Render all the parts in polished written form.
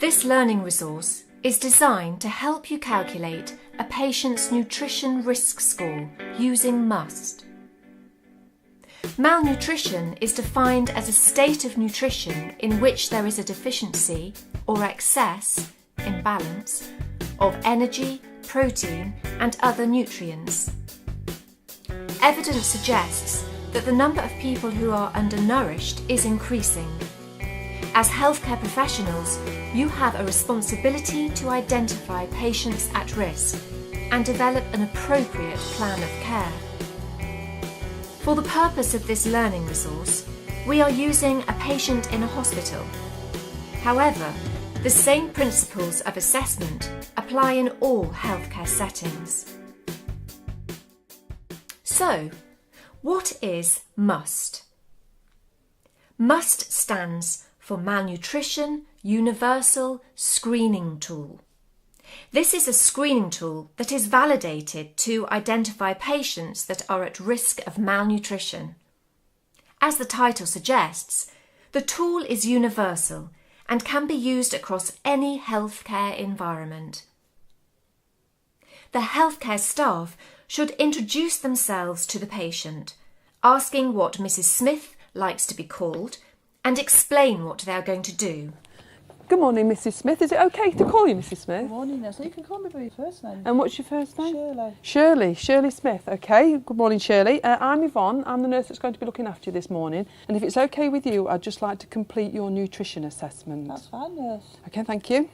This learning resource is designed to help you calculate a patient's nutrition risk score using MUST. Malnutrition is defined as a state of nutrition in which there is a deficiency or excess, imbalance, of energy, protein and other nutrients. Evidence suggests that the number of people who are undernourished is increasing. As healthcare professionals, you have a responsibility to identify patients at risk and develop an appropriate plan of care. For the purpose of this learning resource, we are using a patient in a hospital. However, the same principles of assessment apply in all healthcare settings. So, what is MUST? MUST stands for Malnutrition Universal Screening Tool. This is a screening tool that is validated to identify patients that are at risk of malnutrition. As the title suggests, the tool is universal and can be used across any healthcare environment. The healthcare staff should introduce themselves to the patient, asking what Mrs. Smith likes to be called, and explain what they are going to do. Good morning, Mrs. Smith. Is it okay to call you Mrs. Smith? Good morning, Nessa. You can call me by your first name. And what's your first name? Shirley. Shirley Smith. Okay. Good morning, Shirley. I'm Yvonne. I'm the nurse that's going to be looking after you this morning. And if it's okay with you, I'd just like to complete your nutrition assessment. That's fine, nurse. Okay, thank you.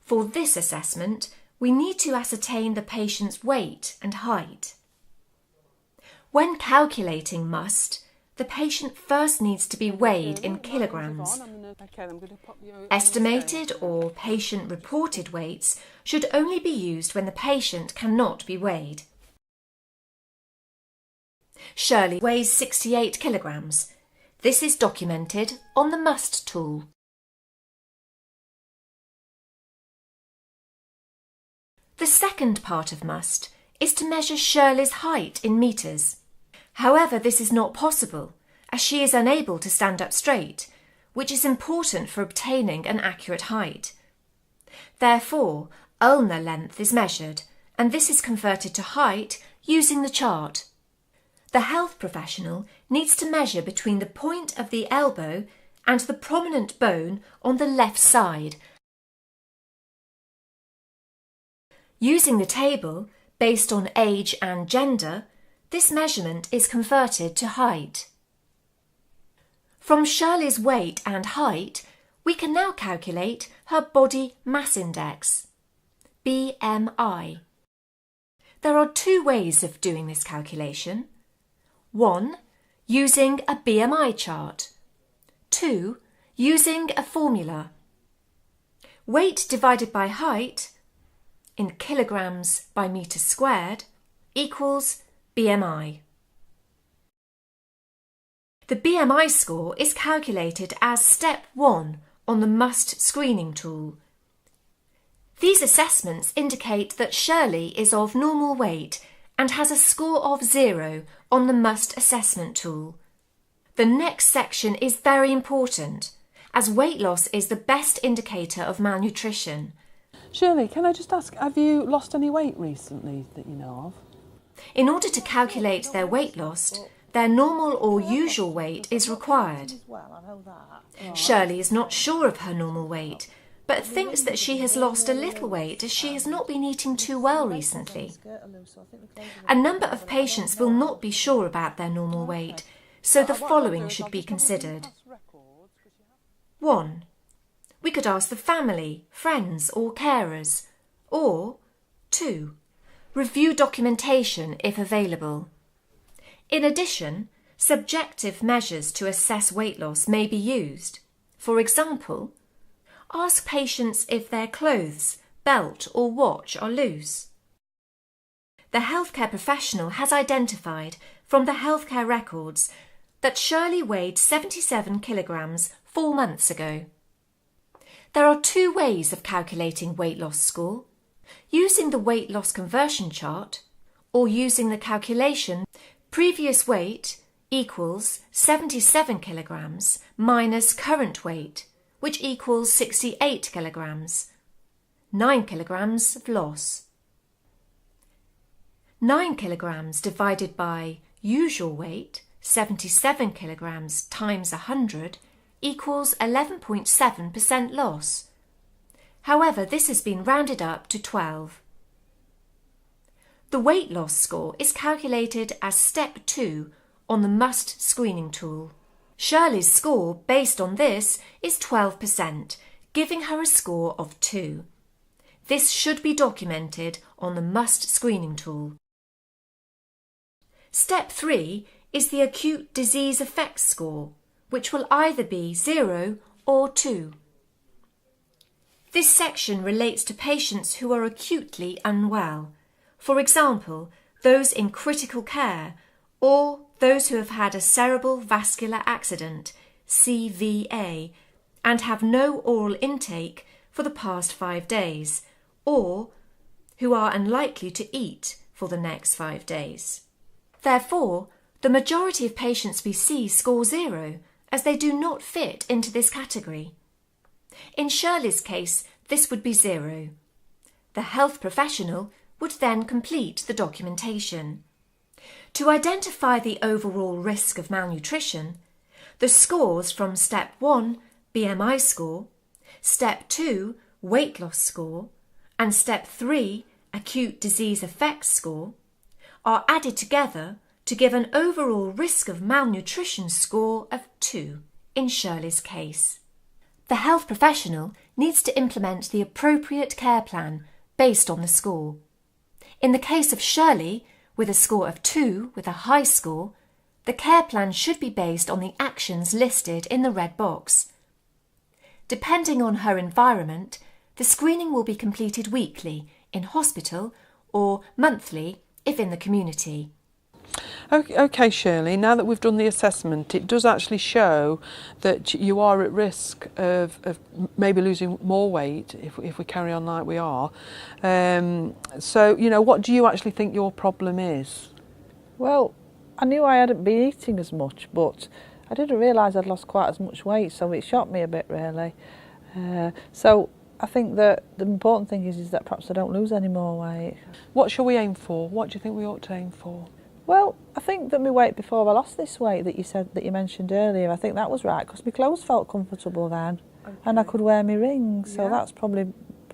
For this assessment, we need to ascertain the patient's weight and height. When calculating MUST, the patient first needs to be weighed in kilograms. Estimated or patient-reported weights should only be used when the patient cannot be weighed. Shirley weighs 68 kilograms. This is documented on the MUST tool. The second part of MUST is to measure Shirley's height in metres. However, this is not possible, as she is unable to stand up straight, which is important for obtaining an accurate height. Therefore, ulnar length is measured, and this is converted to height using the chart. The health professional needs to measure between the point of the elbow and the prominent bone on the left side. Using the table, based on age and gender, this measurement is converted to height. From Shirley's weight and height, we can now calculate her body mass index, BMI. There are two ways of doing this calculation. 1. Using a BMI chart. 2. Using a formula. Weight divided by height, in kilograms by metre squared, equals BMI. The BMI score is calculated as step 1 on the MUST screening tool. These assessments indicate that Shirley is of normal weight and has a score of 0 on the MUST assessment tool. The next section is very important, as weight loss is the best indicator of malnutrition. Shirley, can I just ask, have you lost any weight recently that you know of? In order to calculate their weight loss, their normal or usual weight is required. Shirley is not sure of her normal weight, but thinks that she has lost a little weight as she has not been eating too well recently. A number of patients will not be sure about their normal weight, so the following should be considered. 1. We could ask the family, friends or carers. Or 2. Review documentation if available. In addition, subjective measures to assess weight loss may be used. For example, ask patients if their clothes, belt or watch are loose. The healthcare professional has identified from the healthcare records that Shirley weighed 77 kilograms 4 months ago. There are two ways of calculating weight loss score: using the weight loss conversion chart or using the calculation previous weight equals 77 kilograms minus current weight, which equals 68 kilograms. 9 kilograms of loss. 9 kilograms divided by usual weight, 77 kilograms times 100, equals 11.7% loss. However, this has been rounded up to 12. The weight loss score is calculated as step 2 on the MUST screening tool. Shirley's score based on this is 12%, giving her a score of 2. This should be documented on the MUST screening tool. Step 3 is the acute disease effects score, which will either be 0 or 2. This section relates to patients who are acutely unwell, for example, those in critical care or those who have had a cerebral vascular accident, CVA, and have no oral intake for the past 5 days, or who are unlikely to eat for the next 5 days. Therefore, the majority of patients we see score 0, as they do not fit into this category. In Shirley's case, this would be 0. The health professional would then complete the documentation. To identify the overall risk of malnutrition, the scores from Step 1, BMI score, Step 2, weight loss score, and Step 3, acute disease effects score, are added together to give an overall risk of malnutrition score of 2 in Shirley's case. The health professional needs to implement the appropriate care plan based on the score. In the case of Shirley, with a score of 2 with a high score, the care plan should be based on the actions listed in the red box. Depending on her environment, the screening will be completed weekly in hospital or monthly if in the community. Okay, Shirley, now that we've done the assessment, it does actually show that you are at risk of maybe losing more weight if we carry on like we are. So, what do you actually think your problem is? Well, I knew I hadn't been eating as much, but I didn't realise I'd lost quite as much weight, so it shocked me a bit, really. So I think that the important thing is that perhaps I don't lose any more weight. What shall we aim for? What do you think we ought to aim for? Well, I think that my weight before I lost this weight that you mentioned earlier, I think that was right because my clothes felt comfortable then, and I could wear my rings. So that's probably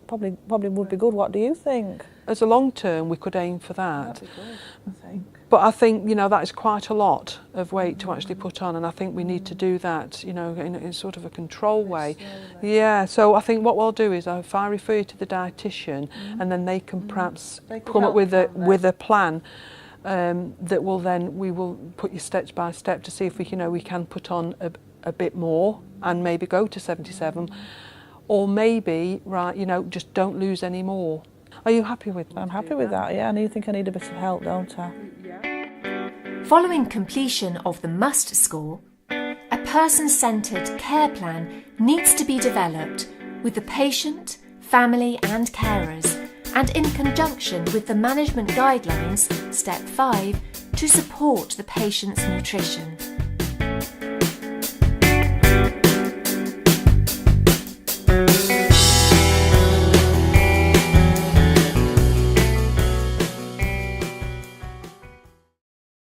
would be good. What do you think? As a long term, we could aim for that. That'd be good, I think. But I think that is quite a lot of weight to actually put on, and I think we need to do that, in sort of a control way. Yeah. So I think what we'll do is, if I refer you to the dietitian, and then they can perhaps come up with a plan. That we will put you step by step to see if we can put on a bit more and maybe go to 77, or maybe just don't lose any more. Are you happy with that? I'm happy with that. Yeah, I think I need a bit of help, don't I? Following completion of the MUST score, a person-centred care plan needs to be developed with the patient, family and carers, and in conjunction with the management guidelines, Step 5, to support the patient's nutrition.